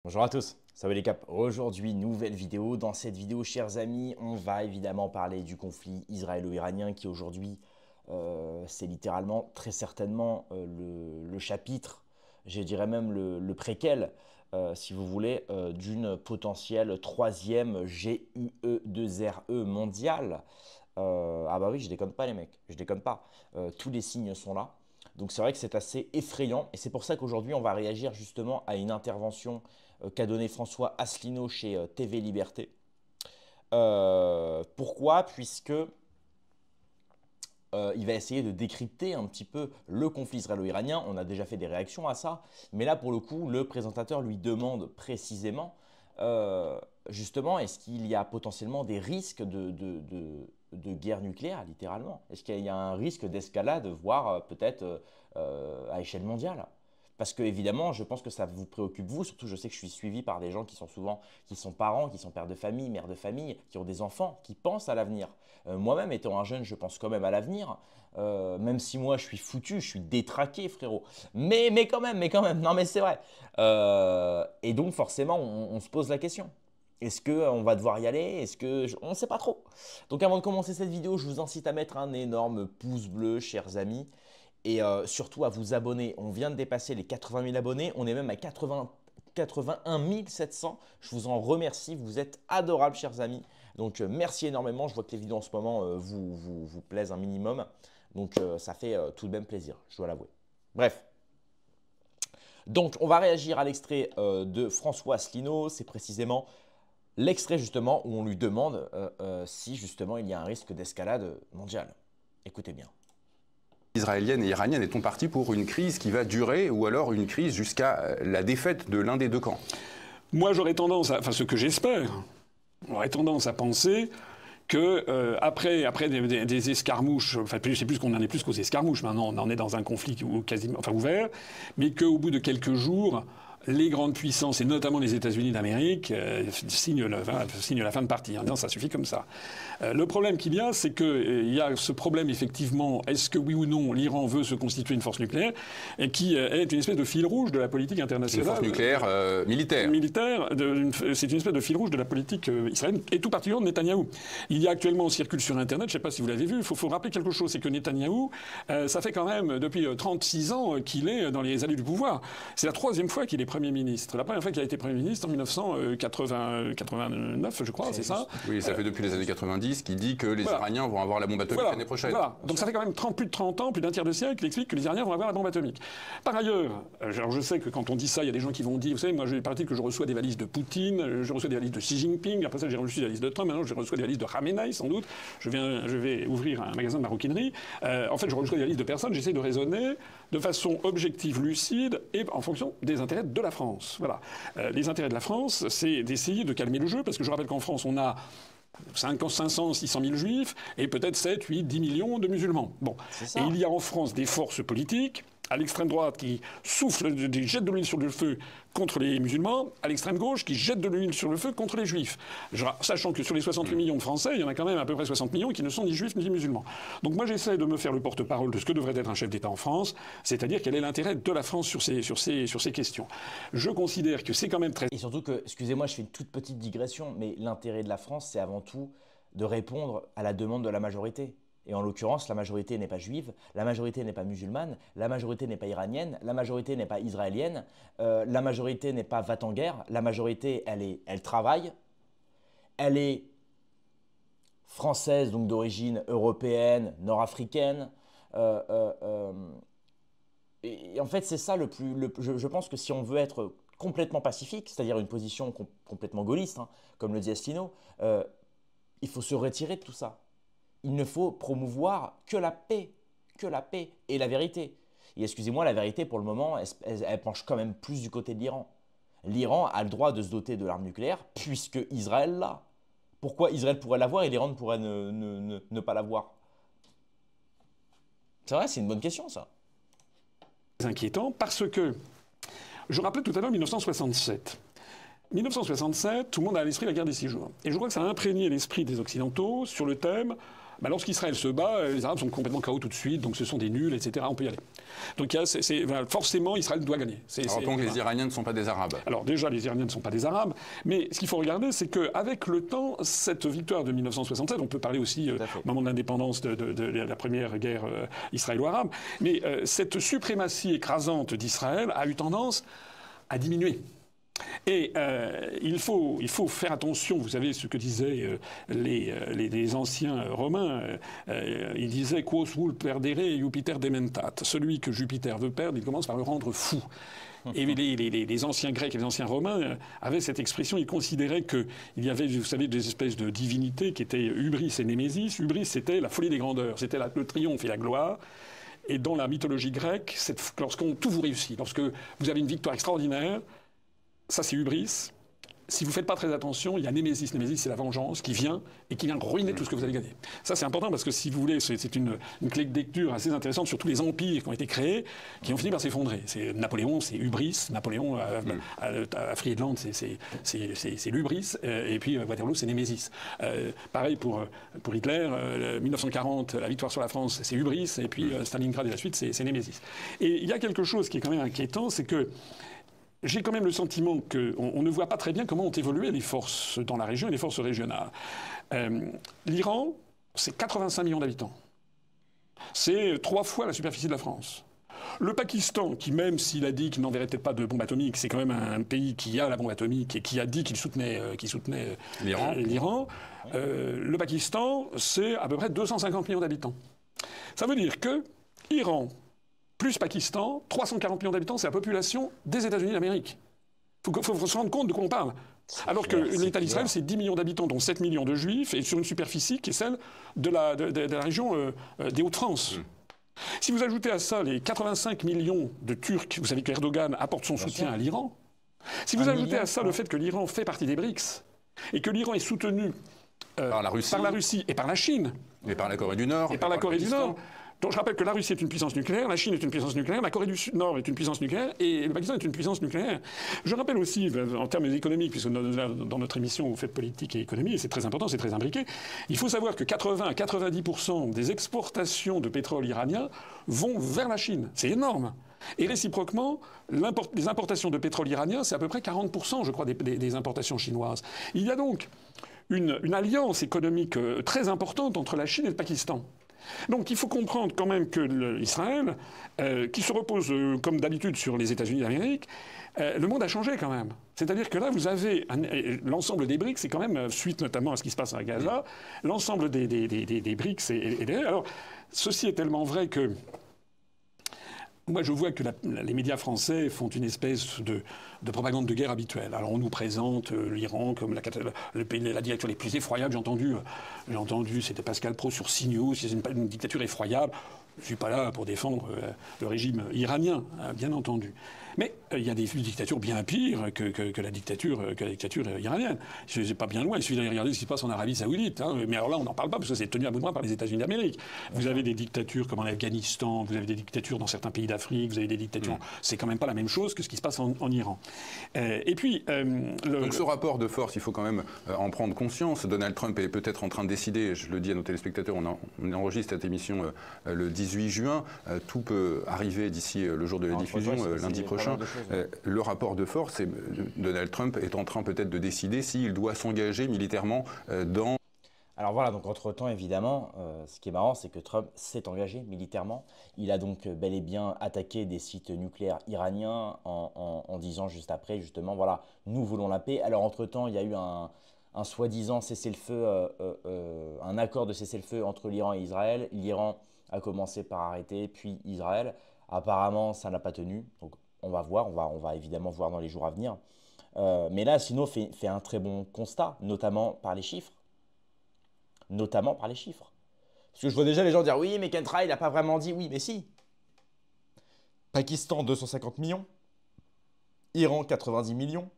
Bonjour à tous, salut les caps. Aujourd'hui, nouvelle vidéo. Dans cette vidéo, chers amis, on va évidemment parler du conflit israélo-iranien qui aujourd'hui, c'est littéralement, très certainement, le chapitre, je dirais même le préquel, si vous voulez, d'une potentielle troisième GUE2RE mondiale. Ah bah oui, je déconne pas les mecs, je déconne pas. Tous les signes sont là. Donc c'est vrai que c'est assez effrayant et c'est pour ça qu'aujourd'hui on va réagir justement à une intervention qu'a donnée François Asselineau chez TV Liberté. Pourquoi? Puisque il va essayer de décrypter un petit peu le conflit israélo-iranien. On a déjà fait des réactions à ça, mais là pour le coup le présentateur lui demande précisément justement est-ce qu'il y a potentiellement des risques de guerre nucléaire littéralement? Est-ce qu'il y a un risque d'escalade, voire peut-être à échelle mondiale? Parce que évidemment, je pense que ça vous préoccupe vous, surtout je sais que je suis suivi par des gens qui sont souvent, qui sont parents, qui sont pères de famille, mères de famille, qui ont des enfants, qui pensent à l'avenir. Moi-même, étant un jeune, je pense quand même à l'avenir, même si moi je suis foutu, je suis détraqué, frérot. Mais quand même, non mais c'est vrai. Et donc forcément, on se pose la question. Est-ce qu'on va devoir y aller? Est-ce que on ne sait pas trop. Donc avant de commencer cette vidéo, je vous incite à mettre un énorme pouce bleu, chers amis. Et surtout à vous abonner. On vient de dépasser les 80 000 abonnés. On est même à 81 700. Je vous en remercie. Vous êtes adorables, chers amis. Donc merci énormément. Je vois que les vidéos en ce moment vous plaisent un minimum. Donc ça fait tout de même plaisir, je dois l'avouer. Bref. Donc on va réagir à l'extrait de François Asselineau. C'est précisément l'extrait justement où on lui demande si justement il y a un risque d'escalade mondiale. Écoutez bien. Israélienne et iranienne, est-on parti pour une crise qui va durer ou alors une crise jusqu'à la défaite de l'un des deux camps? Moi, j'aurais tendance à, enfin ce que j'espère, j'aurais tendance à penser que après des escarmouches, enfin c'est plus qu'on en est plus qu'aux escarmouches, maintenant on en est dans un conflit quasiment, enfin ouvert, mais qu'au bout de quelques jours, les grandes puissances, et notamment les États-Unis d'Amérique, signent la fin de partie. En disant ça suffit comme ça. Le problème qu'il y a, c'est qu'il y a ce problème, effectivement, est-ce que oui ou non l'Iran veut se constituer une force nucléaire, et qui est une espèce de fil rouge de la politique internationale. Une force nucléaire militaire. C'est une espèce de fil rouge de la politique israélienne, et tout particulièrement de Netanyahou. Il y a actuellement, on circule sur Internet, je ne sais pas si vous l'avez vu, il faut rappeler quelque chose, c'est que Netanyahou, ça fait quand même depuis 36 ans qu'il est dans les allées du pouvoir. C'est la troisième fois qu'il est Premier ministre. La première fois qu'il a été Premier ministre, en 1989, je crois, c'est ça? Oui, ça fait depuis les années 90 qu'il dit que les Iraniens vont avoir la bombe atomique l'année prochaine. Voilà. Donc ça fait quand même plus de 30 ans, plus d'un tiers de siècle, qu'il explique que les Iraniens vont avoir la bombe atomique. Par ailleurs, alors je sais que quand on dit ça, il y a des gens qui vont dire, vous savez, moi j'ai parti que je reçois des valises de Poutine, je reçois des valises de Xi Jinping, après ça j'ai reçu des valises de Trump, maintenant je reçois des valises de Khamenei, sans doute. Je vais ouvrir un magasin de maroquinerie. En fait, je reçois des valises de personnes, j'essaie de raisonner de façon objective, lucide, et en fonction des intérêts de la France. Voilà. Les intérêts de la France, c'est d'essayer de calmer le jeu, parce que je rappelle qu'en France, on a 500, 600 000 juifs et peut-être 7, 8, 10 millions de musulmans. Bon. Et il y a en France des forces politiques à l'extrême droite qui jette de l'huile sur le feu contre les musulmans, à l'extrême gauche qui jette de l'huile sur le feu contre les juifs. Sachant que sur les 68 millions de Français, il y en a quand même à peu près 60 millions qui ne sont ni juifs ni musulmans. Donc moi j'essaie de me faire le porte-parole de ce que devrait être un chef d'État en France, c'est-à-dire quel est l'intérêt de la France sur ces questions. Je considère que c'est quand même très... Et surtout que, excusez-moi, je fais une toute petite digression, mais l'intérêt de la France, c'est avant tout de répondre à la demande de la majorité. Et en l'occurrence, la majorité n'est pas juive, la majorité n'est pas musulmane, la majorité n'est pas iranienne, la majorité n'est pas israélienne, la majorité n'est pas va-t-en-guerre, la majorité, elle travaille, elle est française, donc d'origine européenne, nord-africaine. Et en fait, c'est ça je pense que si on veut être complètement pacifique, c'est-à-dire une position complètement gaulliste, hein, comme le dit Asselineau, il faut se retirer de tout ça. Il ne faut promouvoir que la paix et la vérité. Et excusez-moi, la vérité, pour le moment, elle penche quand même plus du côté de l'Iran. L'Iran a le droit de se doter de l'arme nucléaire puisque Israël l'a. Pourquoi Israël pourrait l'avoir et l'Iran pourrait ne pas l'avoir? C'est vrai, c'est une bonne question, ça. Inquiétant parce que, je rappelais tout à l'heure 1967. 1967, tout le monde a à l'esprit la guerre des 6 jours. Et je crois que ça a imprégné l'esprit des Occidentaux sur le thème bah, lorsqu'Israël se bat, les Arabes sont complètement KO tout de suite, donc ce sont des nuls, etc. On peut y aller. Donc voilà, forcément, Israël doit gagner. Alors que les Iraniens ne sont pas des Arabes. Alors déjà, les Iraniens ne sont pas des Arabes, mais ce qu'il faut regarder, c'est qu'avec le temps, cette victoire de 1967, on peut parler aussi au moment de l'indépendance de la première guerre israélo-arabe, mais cette suprématie écrasante d'Israël a eu tendance à diminuer. Et il faut faire attention, vous savez ce que disaient les anciens romains, ils disaient « Quos vult perdere Jupiter dementat ». Celui que Jupiter veut perdre, il commence par le rendre fou. Et les anciens Grecs et les anciens Romains avaient cette expression, ils considéraient qu'il y avait, vous savez, des espèces de divinités qui étaient hubris et némésis. Hubris, c'était la folie des grandeurs, c'était le triomphe et la gloire. Et dans la mythologie grecque, lorsqu'on tout vous réussit, lorsque vous avez une victoire extraordinaire, ça, c'est hubris. Si vous ne faites pas très attention, il y a némésis. Némésis, c'est la vengeance qui vient et qui vient ruiner tout ce que vous avez gagné. Ça, c'est important parce que, si vous voulez, c'est une clé de lecture assez intéressante sur tous les empires qui ont été créés, qui ont fini par s'effondrer. Napoléon, c'est hubris. Napoléon, à Friedland, c'est l'hubris. Et puis, Waterloo, c'est némésis. Pareil pour Hitler. 1940, la victoire sur la France, c'est hubris. Et puis, Stalingrad et la suite, c'est némésis. Et il y a quelque chose qui est quand même inquiétant, c'est que j'ai quand même le sentiment qu'on ne voit pas très bien comment ont évolué les forces dans la région et les forces régionales. L'Iran, c'est 85 millions d'habitants. C'est 3 fois la superficie de la France. Le Pakistan, qui même s'il a dit qu'il n'enverrait peut-être pas de bombe atomique, c'est quand même un pays qui a la bombe atomique et qui a dit qu'il soutenait l'Iran. Le Pakistan, c'est à peu près 250 millions d'habitants. Ça veut dire que Iran plus Pakistan, 340 millions d'habitants, c'est la population des États-Unis d'Amérique. Il faut se rendre compte de quoi on parle. Alors que l'État d'Israël, c'est 10 millions d'habitants, dont 7 millions de Juifs, et sur une superficie qui est celle de la région des Hauts-de-France. Si vous ajoutez à ça les 85 millions de Turcs, vous savez qu'Erdogan apporte son soutien à l'Iran. Si vous ajoutez à ça le fait que l'Iran fait partie des BRICS, et que l'Iran est soutenu par la Russie et par la Chine. Et par la Corée du Nord. Et par la Corée du Nord. Donc je rappelle que la Russie est une puissance nucléaire, la Chine est une puissance nucléaire, la Corée du Nord est une puissance nucléaire et le Pakistan est une puissance nucléaire. Je rappelle aussi, en termes économiques, puisque dans notre émission vous faites politique et économie, et c'est très important, c'est très imbriqué, il faut savoir que 80 à 90% des exportations de pétrole iranien vont vers la Chine. C'est énorme. Et réciproquement, les importations de pétrole iranien, c'est à peu près 40%, je crois, des importations chinoises. Il y a donc une alliance économique très importante entre la Chine et le Pakistan. Donc il faut comprendre quand même que Israël, qui se repose comme d'habitude sur les États-Unis d'Amérique, le monde a changé quand même. C'est-à-dire que là, vous avez l'ensemble des BRICS, c'est quand même, suite notamment à ce qui se passe à Gaza, l'ensemble des BRICS alors, ceci est tellement vrai que moi, je vois que les médias français font une espèce de propagande de guerre habituelle. Alors, on nous présente l'Iran comme la dictature les plus effroyables. J'ai entendu, c'était Pascal Praud sur CNews, c'est une dictature effroyable. Je ne suis pas là pour défendre le régime iranien, bien entendu. Mais il y a des dictatures bien pires que la dictature iranienne. C'est pas bien loin, il suffit d'aller regarder ce qui se passe en Arabie Saoudite. Mais alors là, on n'en parle pas parce que c'est tenu à bout de bras par les États-Unis d'Amérique. Vous avez des dictatures comme en Afghanistan, vous avez des dictatures dans certains pays d'Afrique, vous avez des dictatures. C'est quand même pas la même chose que ce qui se passe en Iran. Et puis. Donc ce rapport de force, il faut quand même en prendre conscience. Donald Trump est peut-être en train de décider, je le dis à nos téléspectateurs, on enregistre cette émission le 18 juin. Tout peut arriver d'ici le jour de la diffusion, lundi prochain. Le rapport de force, Donald Trump est en train peut-être de décider s'il doit s'engager militairement dans... Alors voilà, donc entre-temps, évidemment, ce qui est marrant, c'est que Trump s'est engagé militairement. Il a donc bel et bien attaqué des sites nucléaires iraniens en disant juste après, justement, voilà, nous voulons la paix. Alors entre-temps, il y a eu un soi-disant cessez-le-feu, un accord de cessez-le-feu entre l'Iran et Israël. L'Iran a commencé par arrêter, puis Israël. Apparemment, ça n'a pas tenu. Donc on va voir, on va évidemment voir dans les jours à venir. Mais là, Sino fait un très bon constat, notamment par les chiffres. Parce que je vois déjà les gens dire « Oui, mais Kentra, il n'a pas vraiment dit. » Oui, mais si. Pakistan, 250 millions. Iran, 90 millions.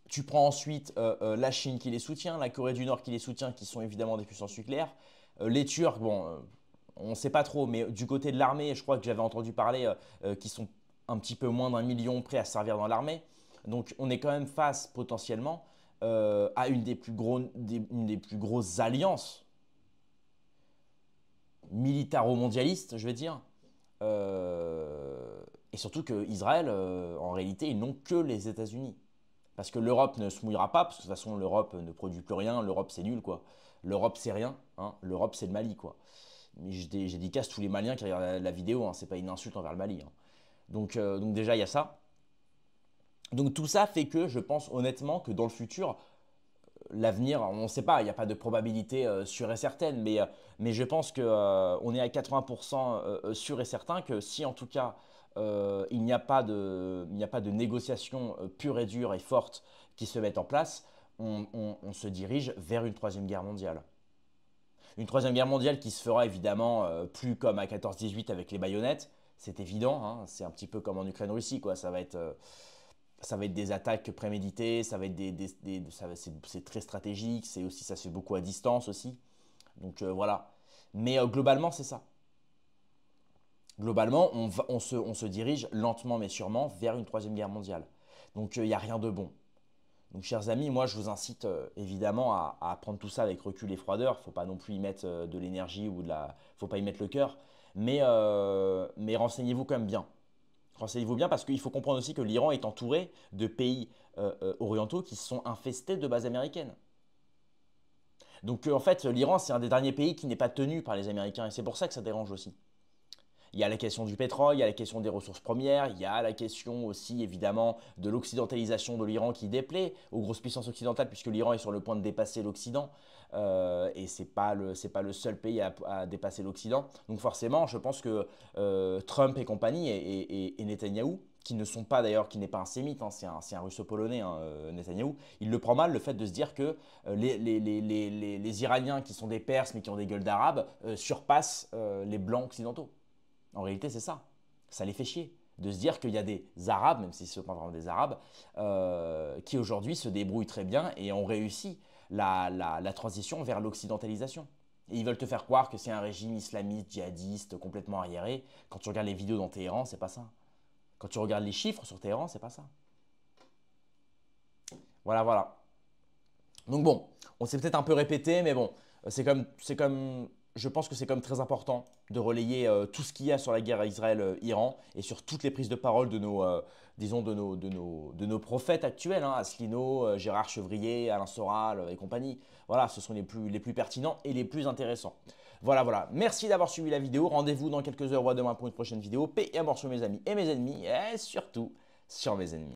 Tu prends ensuite la Chine qui les soutient, la Corée du Nord qui les soutient, qui sont évidemment des puissances nucléaires. Les Turcs, bon... on ne sait pas trop, mais du côté de l'armée, je crois que j'avais entendu parler qu'ils sont un petit peu moins d'1 million prêts à servir dans l'armée. Donc on est quand même face potentiellement à une des plus grosses alliances militaro-mondialistes, je vais dire. Et surtout qu'Israël, en réalité, ils n'ont que les États-Unis. Parce que l'Europe ne se mouillera pas, parce que de toute façon, l'Europe ne produit plus rien, l'Europe c'est nul, quoi. L'Europe c'est rien, hein. L'Europe c'est le Mali, quoi. Mais j'ai dédicace tous les Maliens qui regardent la vidéo, hein. C'est pas une insulte envers le Mali, hein. Donc déjà, il y a ça. Donc tout ça fait que je pense honnêtement que dans le futur, l'avenir, on ne sait pas, il n'y a pas de probabilité sûre et certaine, mais je pense qu'on est à 80% sûr et certain que si en tout cas il n'y a pas de négociations pure et dure et fortes qui se mettent en place, on se dirige vers une troisième guerre mondiale. Une troisième guerre mondiale qui se fera évidemment plus comme à 14-18 avec les baïonnettes, c'est évident, hein, c'est un petit peu comme en Ukraine-Russie, quoi, ça va être des attaques préméditées, ça va être c'est très stratégique, c'est aussi, ça se fait beaucoup à distance aussi. Donc voilà. Mais globalement, c'est ça. Globalement, on se dirige lentement mais sûrement vers une troisième guerre mondiale. Donc il n'y a rien de bon. Donc chers amis, moi je vous incite évidemment à prendre tout ça avec recul et froideur. Il ne faut pas non plus y mettre de l'énergie ou faut pas y mettre le cœur. Mais renseignez-vous quand même bien. Renseignez-vous bien parce qu'il faut comprendre aussi que l'Iran est entouré de pays orientaux qui sont infestés de bases américaines. Donc en fait, l'Iran, c'est un des derniers pays qui n'est pas tenu par les Américains et c'est pour ça que ça dérange aussi. Il y a la question du pétrole, il y a la question des ressources premières, il y a la question aussi évidemment de l'occidentalisation de l'Iran qui déplaît aux grosses puissances occidentales puisque l'Iran est sur le point de dépasser l'Occident et c'est pas le seul pays à dépasser l'Occident. Donc forcément, je pense que Trump et compagnie et Netanyahou, qui ne sont pas d'ailleurs, qui n'est pas un sémite, hein, c'est un russo-polonais, hein, Netanyahou, il le prend mal le fait de se dire que les Iraniens qui sont des Perses mais qui ont des gueules d'Arabes surpassent les Blancs occidentaux. En réalité, c'est ça. Ça les fait chier de se dire qu'il y a des Arabes, même si ce ne sont pas vraiment des Arabes, qui aujourd'hui se débrouillent très bien et ont réussi la transition vers l'occidentalisation. Et ils veulent te faire croire que c'est un régime islamiste, djihadiste, complètement arriéré. Quand tu regardes les vidéos dans Téhéran, c'est pas ça. Quand tu regardes les chiffres sur Téhéran, c'est pas ça. Voilà, voilà. Donc bon, on s'est peut-être un peu répété, mais bon, je pense que c'est quand même très important de relayer tout ce qu'il y a sur la guerre Israël-Iran et sur toutes les prises de parole de nos prophètes actuels, hein, Asselineau, Gérard Chevrier, Alain Soral et compagnie. Voilà, ce sont les plus pertinents et les plus intéressants. Voilà, voilà. Merci d'avoir suivi la vidéo. Rendez-vous dans quelques heures ou à demain pour une prochaine vidéo. Paix et amour sur mes amis et mes ennemis et surtout sur mes ennemis.